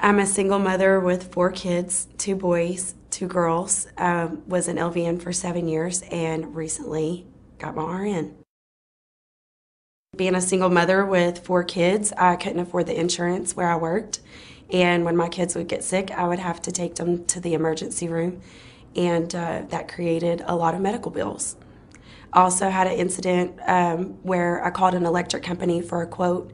I'm a single mother with 4 kids, 2 boys, 2 girls. Was an LVN for 7 years and recently got my RN. Being a single mother with 4 kids, I couldn't afford the insurance where I worked. And when my kids would get sick, I would have to take them to the emergency room. And that created a lot of medical bills. I also had an incident where I called an electric company for a quote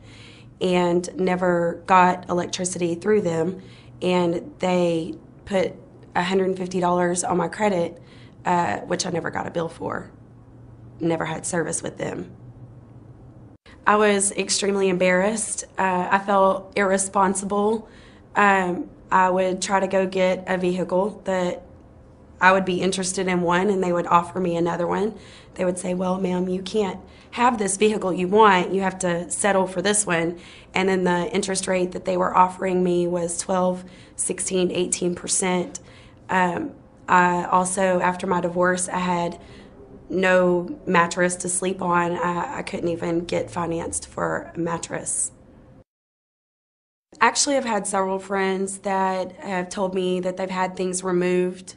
and never got electricity through them, and they put $150 on my credit, which I never got a bill for. Never had service with them. I was extremely embarrassed. I felt irresponsible. I would try to go get a vehicle that I would be interested in one, and they would offer me another one. They would say, well, ma'am, you can't have this vehicle you want. You have to settle for this one. And then the interest rate that they were offering me was 12, 16, 18%. I also, after my divorce, I had no mattress to sleep on. I couldn't even get financed for a mattress. Actually, I've had several friends that have told me that they've had things removed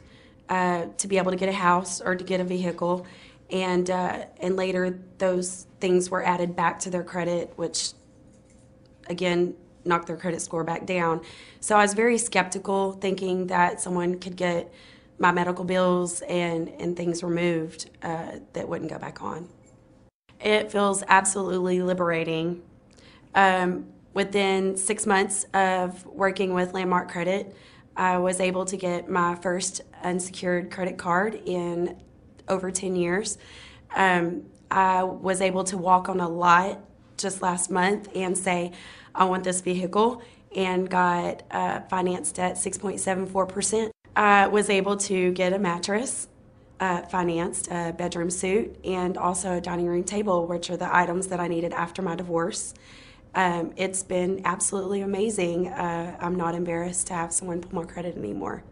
to be able to get a house or to get a vehicle, and later those things were added back to their credit, which again knocked their credit score back down. So I was very skeptical, thinking that someone could get my medical bills and things removed that wouldn't go back on. It feels absolutely liberating. Within 6 months of working with Landmark Credit, I was able to get my first unsecured credit card in over 10 years. I was able to walk on a lot just last month and say, I want this vehicle, and got financed at 6.74%. I was able to get a mattress financed, a bedroom suite, and also a dining room table, which are the items that I needed after my divorce. It's been absolutely amazing. I'm not embarrassed to have someone pull my credit anymore.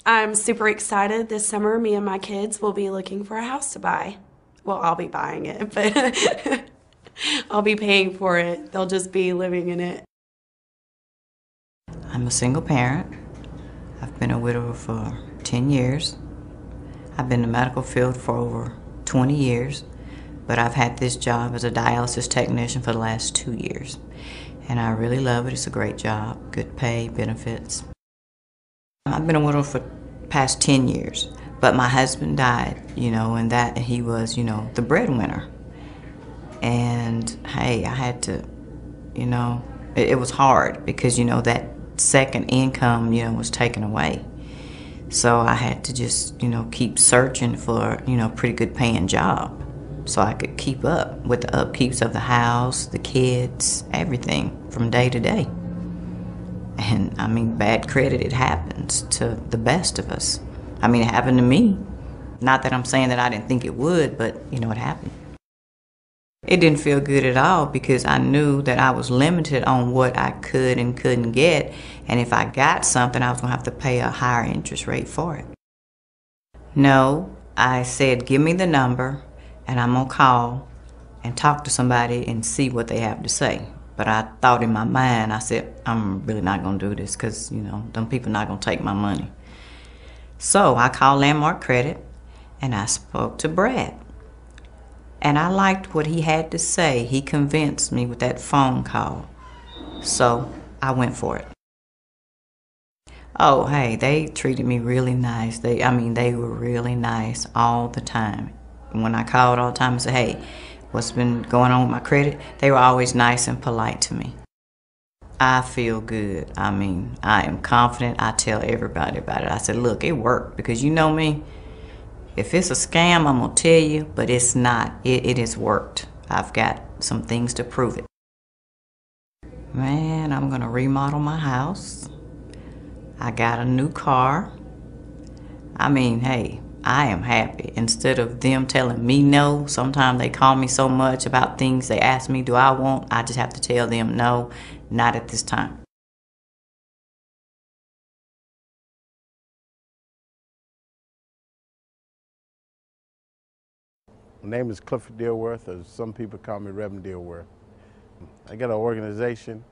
I'm super excited. This summer, me and my kids will be looking for a house to buy. Well, I'll be buying it, but I'll be paying for it. They'll just be living in it. I'm a single parent. I've been a widower for 10 years. I've been in the medical field for over 20 years. But I've had this job as a dialysis technician for the last 2 years. And I really love it. It's a great job, good pay, benefits. I've been a widow for the past 10 years. But my husband died, and that he was, the breadwinner. And hey, I had to, it was hard because, that second income, was taken away. So I had to just, keep searching for, a pretty good paying job, so I could keep up with the upkeeps of the house, the kids, everything from day to day. And I mean, bad credit, it happens to the best of us. I mean, it happened to me. Not that I'm saying that I didn't think it would, but it happened. It didn't feel good at all because I knew that I was limited on what I could and couldn't get. And if I got something, I was gonna have to pay a higher interest rate for it. No, I said, give me the number, and I'm gonna call and talk to somebody and see what they have to say. But I thought in my mind, I said, I'm really not gonna do this because, them people not gonna take my money. So I called Landmark Credit and I spoke to Brad. And I liked what he had to say. He convinced me with that phone call. So I went for it. Oh, hey, they treated me really nice. They were really nice all the time. When I called all the time and said, hey, what's been going on with my credit? They were always nice and polite to me. I feel good. I am confident. I tell everybody about it. I said, look, it worked because you know me. If it's a scam, I'm going to tell you, but it's not. It has worked. I've got some things to prove it. Man, I'm going to remodel my house. I got a new car. Hey, I am happy. Instead of them telling me no, sometimes they call me so much about things they ask me, do I want? I just have to tell them no, not at this time. My name is Clifford Dilworth, or some people call me Reverend Dilworth. I got an organization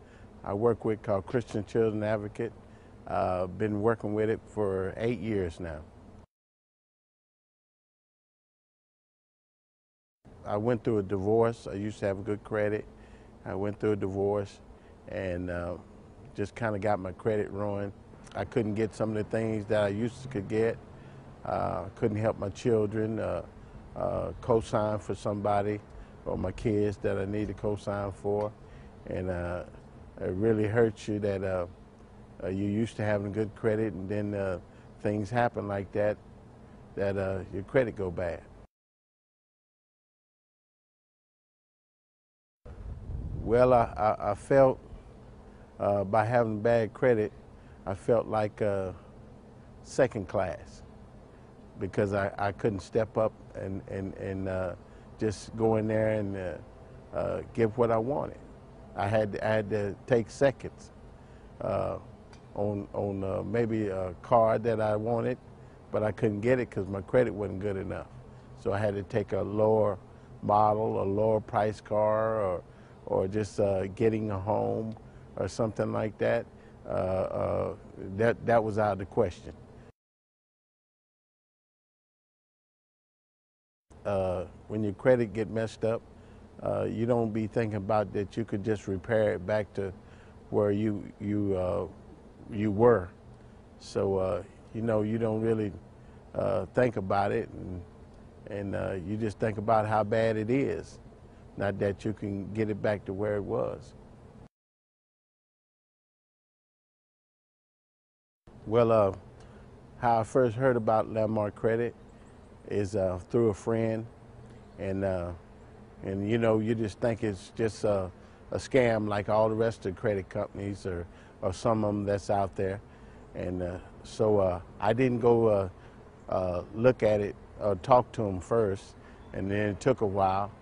I work with called Christian Children Advocate. Been working with it for 8 years now. I went through a divorce. I used to have good credit. I went through a divorce and just kind of got my credit ruined. I couldn't get some of the things that I used to could get. Couldn't help my children, co-sign for somebody, or my kids that I need to co-sign for. And it really hurts you that you're used to having good credit, and then things happen like that, your credit go bad. Well, I felt by having bad credit, I felt like second class, because I couldn't step up and just go in there and give what I wanted. I had to take seconds on maybe a car that I wanted, but I couldn't get it because my credit wasn't good enough. So I had to take a lower model, a lower price car, or just getting a home or something like that. That was out of the question. When your credit get messed up, you don't be thinking about that you could just repair it back to where you were. So you know, you don't really think about it, and you just think about how bad it is, not that you can get it back to where it was. Well, how I first heard about Landmark Credit is through a friend, and you know, you just think it's just a scam like all the rest of the credit companies, or some of them that's out there. And so I didn't go look at it or talk to them first, and then it took a while.